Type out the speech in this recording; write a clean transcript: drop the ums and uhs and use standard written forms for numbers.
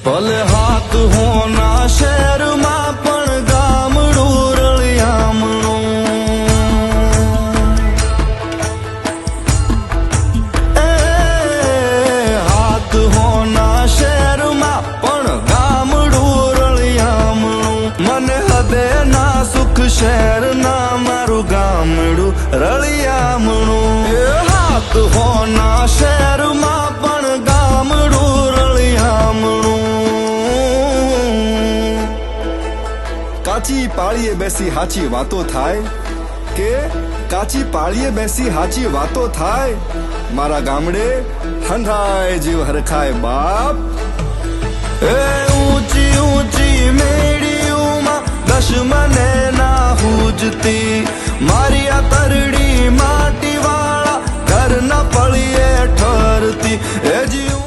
ભલે હાથ હોના શહેરમાં પણ ગામડું રળિયામણું. હાથ હોના શહેરમાં પણ ગામડું રળિયામણું. મને હદે ના સુખ શહેરના મારું ગામડું રળિયામણું. હાથ હોના શહેરમાં પણ ગામડું રળિયામણું. કાચી પાળીએ બેસી હાચી વાતો થાય કે કાચી પાળીએ બેસી હાચી વાતો થાય. મારા ગામડે હંધાય જીવ હરખાય બાપ. એ ઊંચી ઊંચી મેળીઓમાં દશમને ના હુજતી મારી આ તરડી માટી વાળા ઘરના પળીએ ઠરતી. એ જીવ